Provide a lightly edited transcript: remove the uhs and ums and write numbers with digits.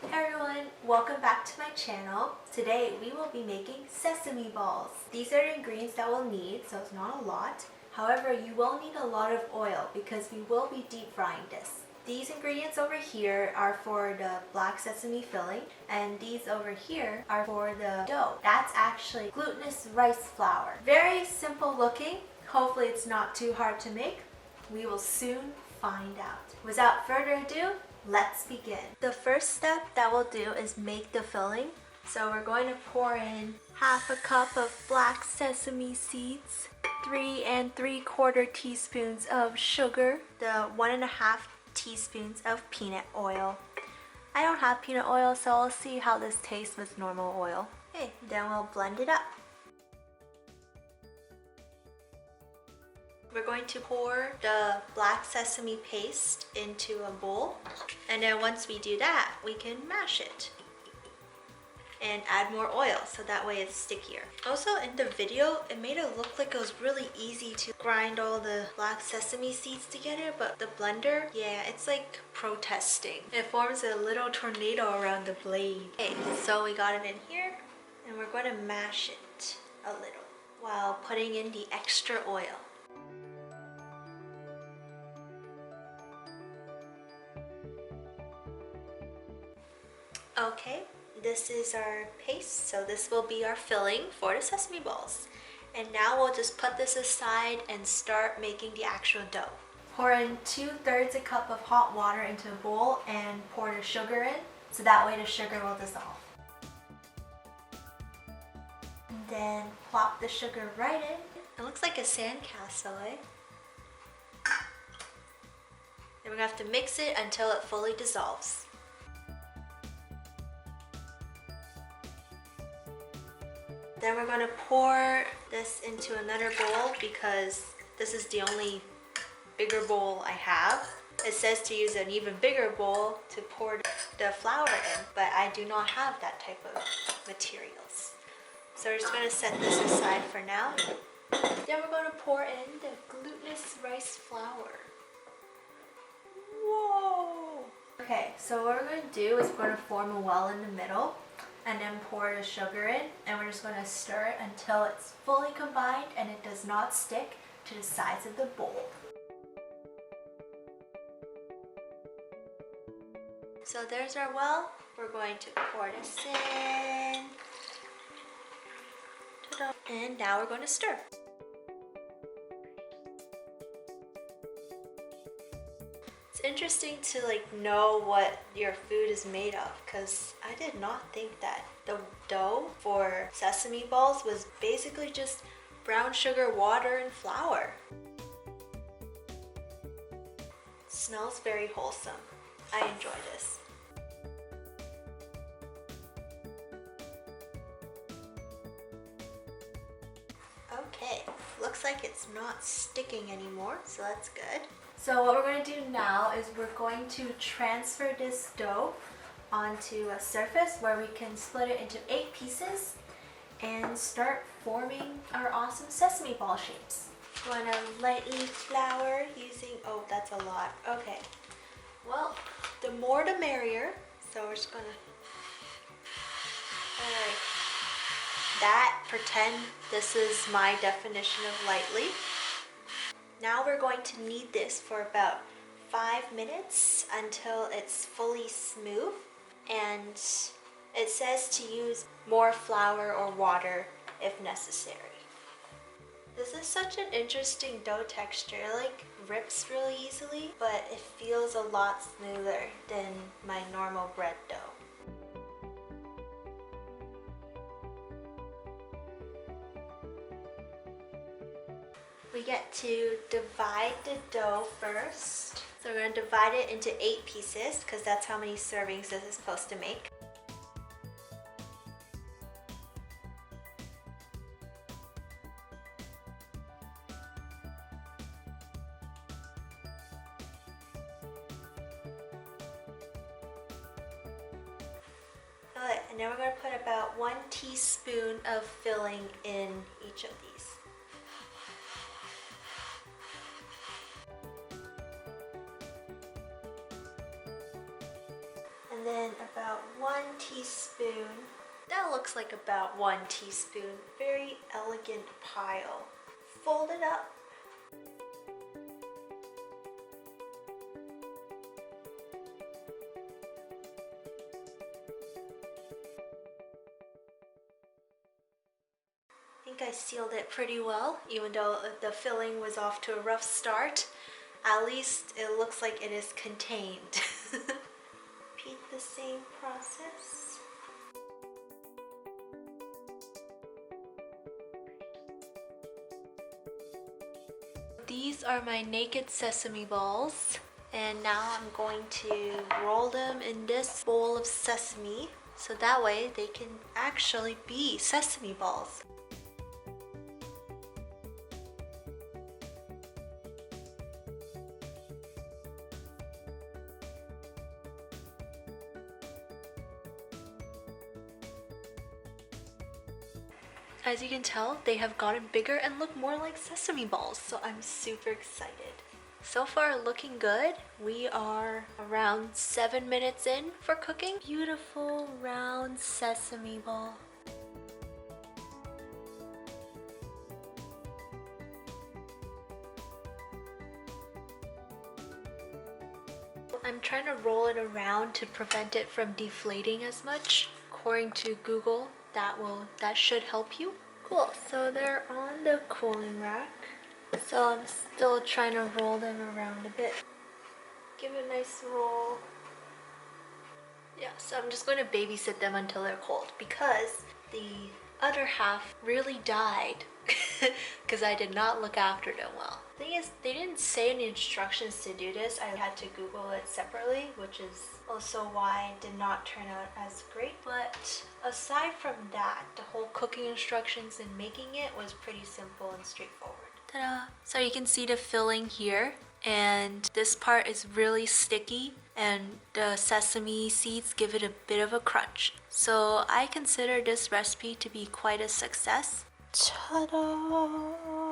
Hey everyone, welcome back to my channel. Today we will be making sesame balls. These are the ingredients that we'll need, so it's not a lot. However, you will need a lot of oil because we will be deep frying this. These ingredients over here are for the black sesame filling, and these over here are for the dough. That's actually glutinous rice flour. Very simple looking. Hopefully it's not too hard to make. We will soon find out. Without further ado, let's begin. The first step that we'll do is make the filling. So we're going to pour in half a cup of black sesame seeds, 3 3/4 teaspoons of sugar, the 1.5 teaspoons of peanut oil. I don't have peanut oil, so I'll see how this tastes with normal oil. Okay, then we'll blend it up. We're going to pour the black sesame paste into a bowl, and then once we do that, we can mash it and add more oil so that way it's stickier. Also, in the video, it made it look like it was really easy to grind all the black sesame seeds together, but the blender, yeah, it's like protesting. It forms a little tornado around the blade. Okay, so we got it in here, and we're going to mash it a little while putting in the extra oil. Okay, this is our paste, so this will be our filling for the sesame balls. And now we'll just put this aside and start making the actual dough. Pour in 2/3 a cup of hot water into a bowl and pour the sugar in, so that way the sugar will dissolve. And then plop the sugar right in. It looks like a sandcastle, eh? Then we're gonna have to mix it until it fully dissolves. Then we're going to pour this into another bowl because this is the only bigger bowl I have. It says to use an even bigger bowl to pour the flour in, but I do not have that type of materials. So we're just going to set this aside for now. Then we're going to pour in the glutinous rice flour. Whoa! Okay, so what we're going to do is we're going to form a well in the middle, and then pour the sugar in, and we're just going to stir it until it's fully combined and it does not stick to the sides of the bowl. So there's our well. We're going to pour this in. Ta-da. And now we're going to stir. It's interesting to know what your food is made of, because I did not think that the dough for sesame balls was basically just brown sugar, water, and flour. It smells very wholesome. I enjoy this. Okay, looks like it's not sticking anymore, so that's good. So what we're going to do now is we're going to transfer this dough onto a surface where we can split it into 8 pieces and start forming our awesome sesame ball shapes. You want to lightly flour using, oh, that's a lot. Okay, well, the more the merrier. So we're just going to, alright, that, pretend this is my definition of lightly. Now we're going to knead this for about 5 minutes until it's fully smooth, and it says to use more flour or water if necessary. This is such an interesting dough texture. It rips really easily, but it feels a lot smoother than my normal bread dough. We get to divide the dough first. So we're going to divide it into 8 pieces because that's how many servings this is supposed to make. Alright, and then we're going to put about 1 teaspoon of filling in each of these. And then in about 1 teaspoon. That looks like about 1 teaspoon. Very elegant pile. Fold it up. I think I sealed it pretty well, even though the filling was off to a rough start. At least it looks like it is contained. Repeat the same process. These are my naked sesame balls, and now I'm going to roll them in this bowl of sesame so that way they can actually be sesame balls. As you can tell, they have gotten bigger and look more like sesame balls, so I'm super excited. So far looking good. We are around 7 minutes in for cooking. Beautiful round sesame ball. I'm trying to roll it around to prevent it from deflating as much. According to Google, that should help you. Cool, so they're on the cooling rack. So I'm still trying to roll them around a bit. Give it a nice roll. Yeah, so I'm just going to babysit them until they're cold because the other half really died because I did not look after them well. The thing is, they didn't say any instructions to do this. I had to Google it separately, which is also why it did not turn out as great. But aside from that, the whole cooking instructions and making it was pretty simple and straightforward. Ta-da! So you can see the filling here, and this part is really sticky and the sesame seeds give it a bit of a crunch. So I consider this recipe to be quite a success. Ta-da!